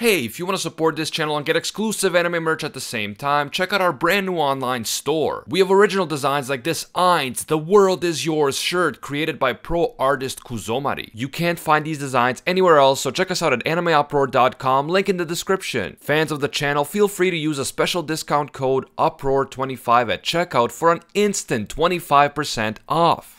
Hey, if you want to support this channel and get exclusive anime merch at the same time, check out our brand new online store. We have original designs like this Ainz, The World Is Yours shirt created by pro artist Kuzomari. You can't find these designs anywhere else, so check us out at AnimeUproar.com, link in the description. Fans of the channel, feel free to use a special discount code UPROAR25 at checkout for an instant 25% off.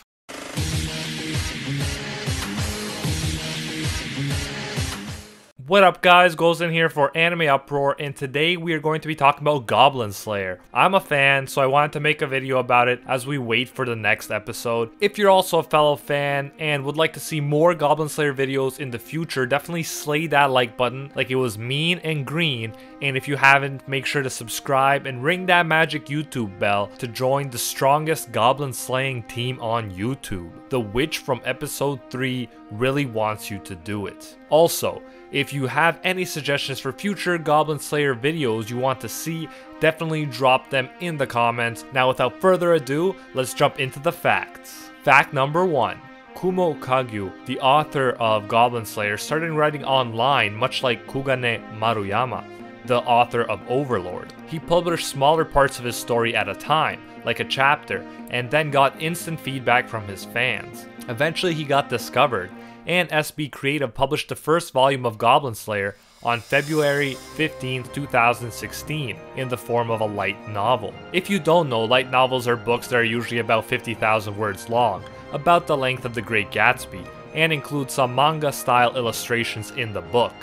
What up guys, Goblin here for Anime Uproar, and today we are going to be talking about Goblin Slayer. I'm a fan, so I wanted to make a video about it as we wait for the next episode. If you're also a fellow fan and would like to see more Goblin Slayer videos in the future, definitely slay that like button like it was mean and green, and if you haven't, make sure to subscribe and ring that magic YouTube bell to join the strongest Goblin slaying team on YouTube. The witch from episode 3 really wants you to do it. Also, if you have any suggestions for future Goblin Slayer videos you want to see, definitely drop them in the comments. Now without further ado, let's jump into the facts. Fact number 1. Kumo Kagyu, the author of Goblin Slayer, started writing online much like Kugane Maruyama, the author of Overlord. He published smaller parts of his story at a time, like a chapter, and then got instant feedback from his fans. Eventually he got discovered, and SB Creative published the first volume of Goblin Slayer on February 15, 2016 in the form of a light novel. If you don't know, light novels are books that are usually about 50,000 words long, about the length of The Great Gatsby, and include some manga-style illustrations in the book.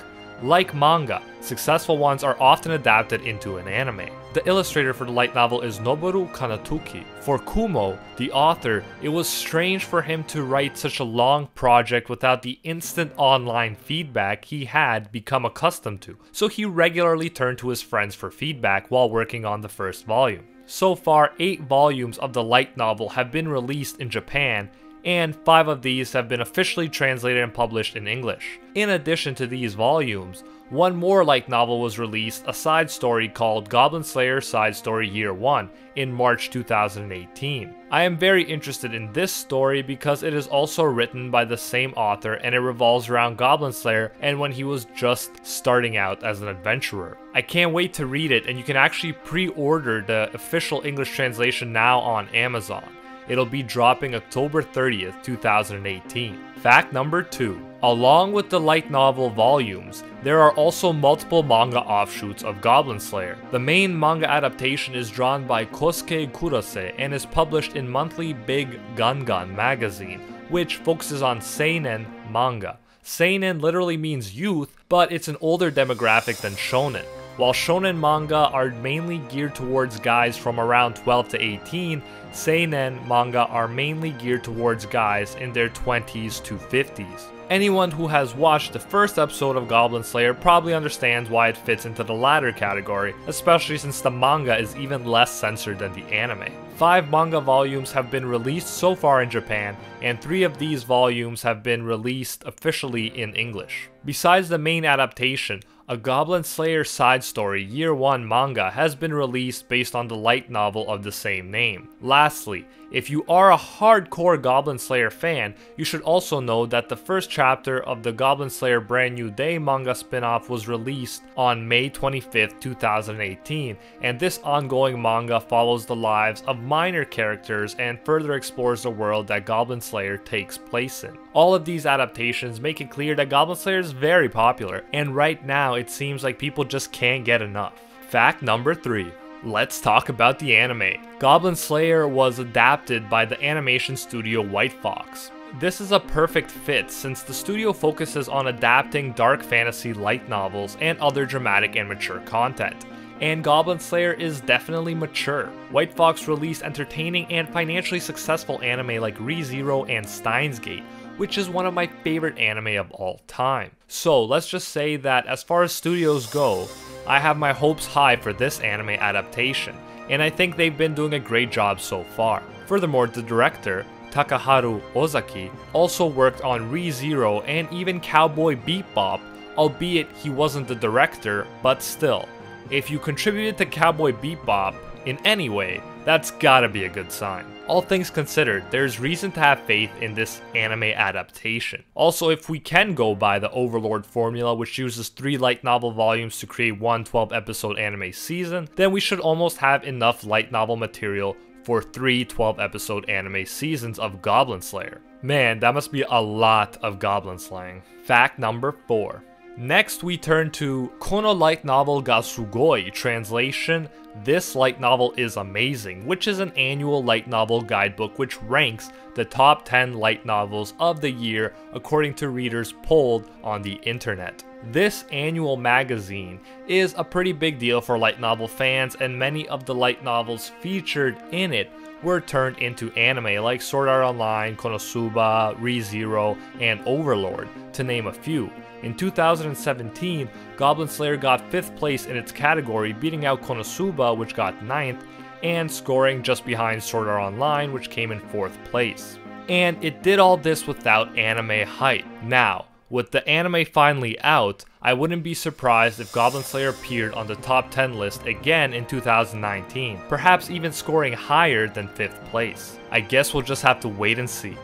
Like manga, successful ones are often adapted into an anime. The illustrator for the light novel is Noboru Kanatuki. For Kumo, the author, it was strange for him to write such a long project without the instant online feedback he had become accustomed to, so he regularly turned to his friends for feedback while working on the first volume. So far, 8 volumes of the light novel have been released in Japan, and 5 of these have been officially translated and published in English. In addition to these volumes, one more light novel was released, a side story called Goblin Slayer Side Story Year 1 in March 2018. I am very interested in this story because it is also written by the same author and it revolves around Goblin Slayer and when he was just starting out as an adventurer. I can't wait to read it, and you can actually pre-order the official English translation now on Amazon. It'll be dropping October 30th, 2018. Fact number 2. Along with the light novel volumes, there are also multiple manga offshoots of Goblin Slayer. The main manga adaptation is drawn by Kosuke Kurose and is published in monthly Big Gangan magazine, which focuses on seinen manga. Seinen literally means youth, but it's an older demographic than shonen. While shonen manga are mainly geared towards guys from around 12 to 18, seinen manga are mainly geared towards guys in their 20s to 50s. Anyone who has watched the first episode of Goblin Slayer probably understands why it fits into the latter category, especially since the manga is even less censored than the anime. 5 manga volumes have been released so far in Japan, and 3 of these volumes have been released officially in English. Besides the main adaptation, a Goblin Slayer side story Year 1 manga has been released based on the light novel of the same name. Lastly, if you are a hardcore Goblin Slayer fan, you should also know that the first chapter of the Goblin Slayer Brand New Day manga spin-off was released on May 25th, 2018, and this ongoing manga follows the lives of minor characters and further explores the world that Goblin Slayer takes place in. All of these adaptations make it clear that Goblin Slayer is very popular, and right now it seems like people just can't get enough. Fact number 3. Let's talk about the anime. Goblin Slayer was adapted by the animation studio White Fox. This is a perfect fit since the studio focuses on adapting dark fantasy light novels and other dramatic and mature content. And Goblin Slayer is definitely mature. White Fox released entertaining and financially successful anime like Re:Zero and Steins Gate, which is one of my favorite anime of all time. So let's just say that as far as studios go, I have my hopes high for this anime adaptation, and I think they've been doing a great job so far. Furthermore, the director, Takaharu Ozaki, also worked on Re:Zero and even Cowboy Bebop, albeit he wasn't the director, but still. If you contributed to Cowboy Bebop in any way, that's gotta be a good sign. all things considered, there's reason to have faith in this anime adaptation. Also, if we can go by the Overlord formula, which uses 3 light novel volumes to create one 12-episode anime season, then we should almost have enough light novel material for 3 12-episode anime seasons of Goblin Slayer. Man, that must be a lot of goblin slaying. Fact number 4. Next, we turn to Kona light novel ga sugoi, translation, this light novel is amazing, which is an annual light novel guidebook which ranks the top 10 light novels of the year according to readers polled on the internet. This annual magazine is a pretty big deal for light novel fans, and many of the light novels featured in it were turned into anime like Sword Art Online, Konosuba, ReZero, and Overlord, to name a few. In 2017, Goblin Slayer got 5th place in its category, beating out Konosuba, which got 9th, and scoring just behind Sword Art Online, which came in 4th place. And it did all this without anime hype. Now, with the anime finally out, I wouldn't be surprised if Goblin Slayer appeared on the top 10 list again in 2019, perhaps even scoring higher than 5th place. I guess we'll just have to wait and see.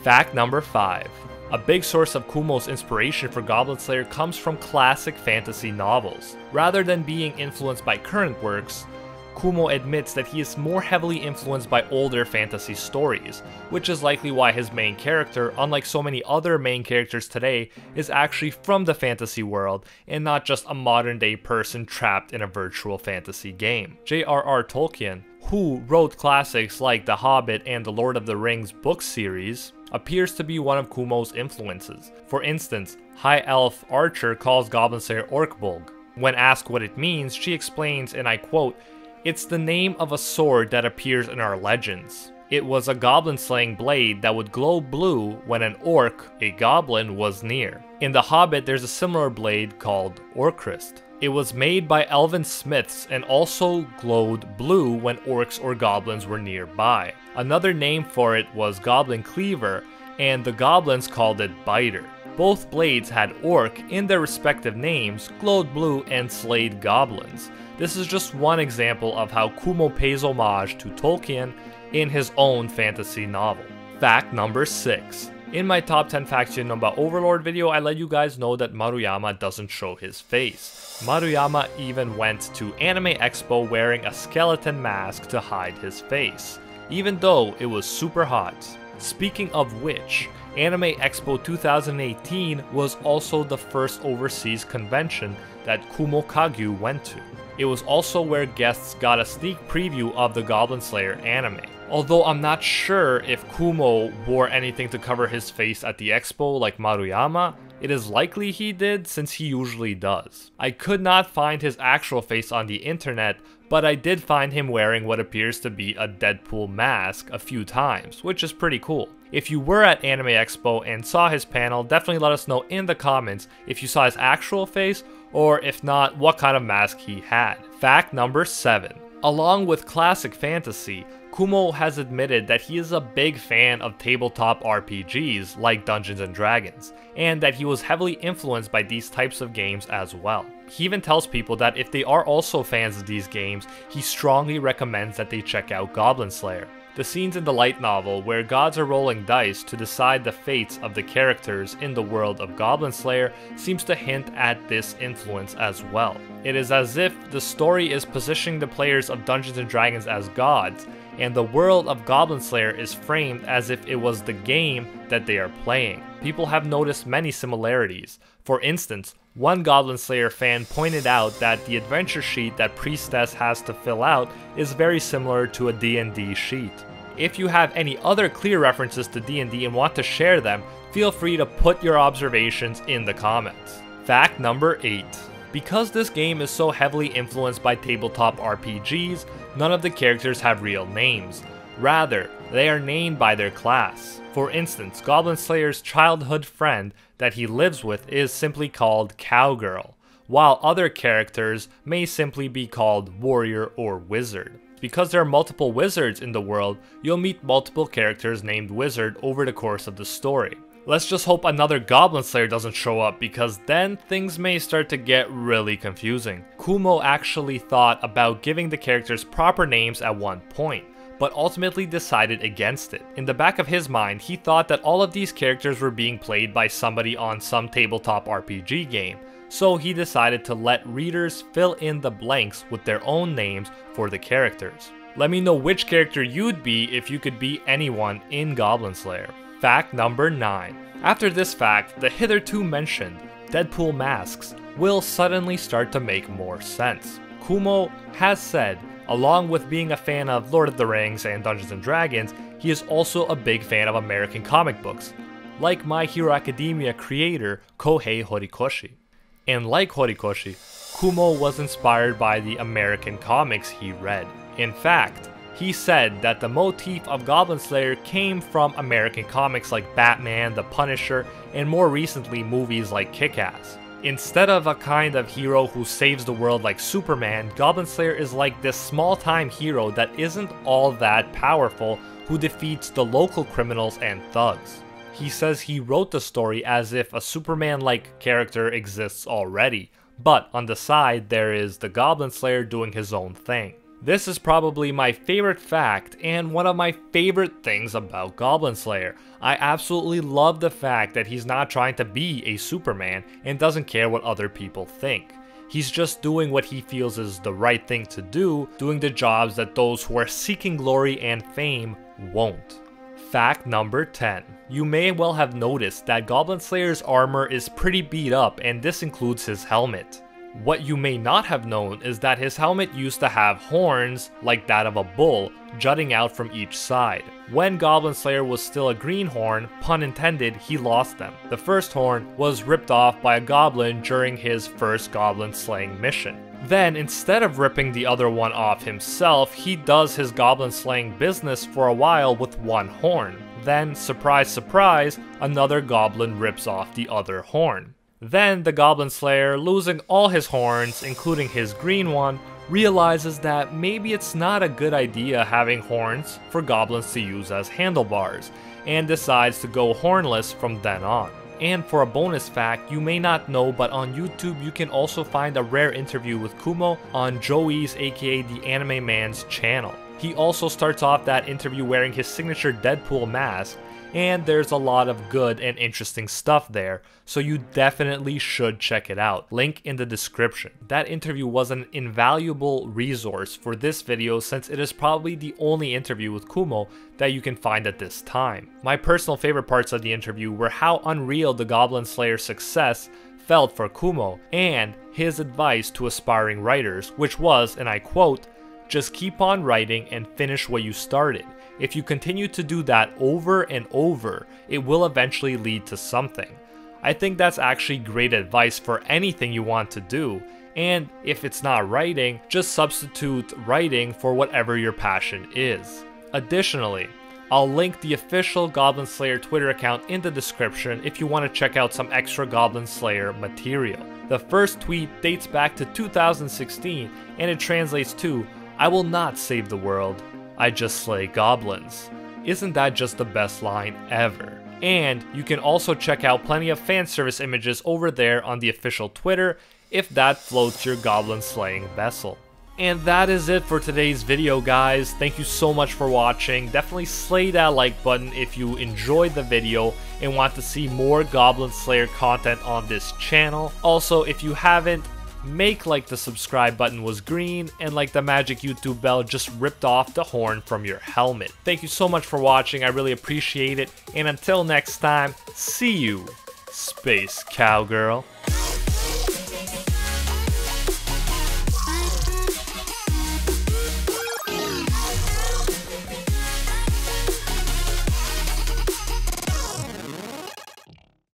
Fact number 5. A big source of Kumo's inspiration for Goblin Slayer comes from classic fantasy novels. Rather than being influenced by current works, Kumo admits that he is more heavily influenced by older fantasy stories, which is likely why his main character, unlike so many other main characters today, is actually from the fantasy world and not just a modern day person trapped in a virtual fantasy game. J.R.R. Tolkien, who wrote classics like The Hobbit and the Lord of the Rings book series, appears to be one of Kumo's influences. For instance, High Elf Archer calls Goblin Slayer Orkbolg. When asked what it means, she explains, and I quote, "It's the name of a sword that appears in our legends. It was a goblin slaying blade that would glow blue when an orc, a goblin, was near. In The Hobbit, there's a similar blade called Orcrist. It was made by elven smiths and also glowed blue when orcs or goblins were nearby. Another name for it was Goblin Cleaver, and the goblins called it Biter. Both blades had orc in their respective names, glowed blue, and slayed goblins." This is just one example of how Kumo pays homage to Tolkien in his own fantasy novel. Fact number 6. In my top 10 facts you know about Overlord video, I let you guys know that Maruyama doesn't show his face. Maruyama even went to Anime Expo wearing a skeleton mask to hide his face, even though it was super hot. Speaking of which, Anime Expo 2018 was also the first overseas convention that Kumo Kagyu went to. It was also where guests got a sneak preview of the Goblin Slayer anime. Although I'm not sure if Kumo wore anything to cover his face at the expo like Maruyama, it is likely he did since he usually does. I could not find his actual face on the internet, but I did find him wearing what appears to be a Deadpool mask a few times, which is pretty cool. If you were at Anime Expo and saw his panel, definitely let us know in the comments if you saw his actual face, or if not, what kind of mask he had. Fact number 7. Along with classic fantasy, Kumo has admitted that he is a big fan of tabletop RPGs like Dungeons & Dragons, and that he was heavily influenced by these types of games as well. He even tells people that if they are also fans of these games, he strongly recommends that they check out Goblin Slayer. The scenes in the light novel where gods are rolling dice to decide the fates of the characters in the world of Goblin Slayer seems to hint at this influence as well. It is as if the story is positioning the players of Dungeons & Dragons as gods, and the world of Goblin Slayer is framed as if it was the game that they are playing. People have noticed many similarities. For instance, one Goblin Slayer fan pointed out that the adventure sheet that Priestess has to fill out is very similar to a D&D sheet. If you have any other clear references to D&D and want to share them, feel free to put your observations in the comments. Fact number 8. Because this game is so heavily influenced by tabletop RPGs, none of the characters have real names. Rather, they are named by their class. For instance, Goblin Slayer's childhood friend that he lives with is simply called Cowgirl, while other characters may simply be called Warrior or Wizard. Because there are multiple wizards in the world, you'll meet multiple characters named Wizard over the course of the story. Let's just hope another Goblin Slayer doesn't show up, because then things may start to get really confusing. Kumo actually thought about giving the characters proper names at one point, but ultimately decided against it. In the back of his mind, he thought that all of these characters were being played by somebody on some tabletop RPG game, so he decided to let readers fill in the blanks with their own names for the characters. Let me know which character you'd be if you could be anyone in Goblin Slayer. Fact number 9. After this fact, the hitherto mentioned Deadpool masks will suddenly start to make more sense. Kumo has said, along with being a fan of Lord of the Rings and Dungeons & Dragons, he is also a big fan of American comic books, like My Hero Academia creator Kohei Horikoshi. And like Horikoshi, Kumo was inspired by the American comics he read. In fact, he said that the motif of Goblin Slayer came from American comics like Batman, The Punisher, and more recently movies like Kick-Ass. Instead of a kind of hero who saves the world like Superman, Goblin Slayer is like this small-time hero that isn't all that powerful who defeats the local criminals and thugs. He says he wrote the story as if a Superman-like character exists already, but on the side there is the Goblin Slayer doing his own thing. This is probably my favorite fact and one of my favorite things about Goblin Slayer. I absolutely love the fact that he's not trying to be a Superman and doesn't care what other people think. He's just doing what he feels is the right thing to do, doing the jobs that those who are seeking glory and fame won't. Fact number 10. You may well have noticed that Goblin Slayer's armor is pretty beat up, and this includes his helmet. What you may not have known is that his helmet used to have horns, like that of a bull, jutting out from each side. When Goblin Slayer was still a greenhorn, pun intended, he lost them. The first horn was ripped off by a goblin during his first goblin slaying mission. Then, instead of ripping the other one off himself, he does his goblin slaying business for a while with one horn. Then, surprise surprise, another goblin rips off the other horn. Then the Goblin Slayer, losing all his horns, including his green one, realizes that maybe it's not a good idea having horns for goblins to use as handlebars, and decides to go hornless from then on. And for a bonus fact, you may not know, but on YouTube you can also find a rare interview with Kumo on Joey's aka the Anime Man's channel. He also starts off that interview wearing his signature Deadpool mask, and there's a lot of good and interesting stuff there, so you definitely should check it out. Link in the description. That interview was an invaluable resource for this video since it is probably the only interview with Kumo that you can find at this time. My personal favorite parts of the interview were how unreal the Goblin Slayer's success felt for Kumo, and his advice to aspiring writers, which was, and I quote, "Just keep on writing and finish what you started. If you continue to do that over and over, it will eventually lead to something." I think that's actually great advice for anything you want to do, and if it's not writing, just substitute writing for whatever your passion is. Additionally, I'll link the official Goblin Slayer Twitter account in the description if you want to check out some extra Goblin Slayer material. The first tweet dates back to 2016, and it translates to, "I will not save the world, I just slay goblins." Isn't that just the best line ever? And you can also check out plenty of fan service images over there on the official Twitter if that floats your goblin slaying vessel. And that is it for today's video, guys. Thank you so much for watching. Definitely slay that like button if you enjoyed the video and want to see more Goblin Slayer content on this channel. Also, if you haven't, make like the subscribe button was green and like the magic YouTube bell just ripped off the horn from your helmet. Thank you so much for watching. I really appreciate it. And until next time, see you, Space Cowgirl.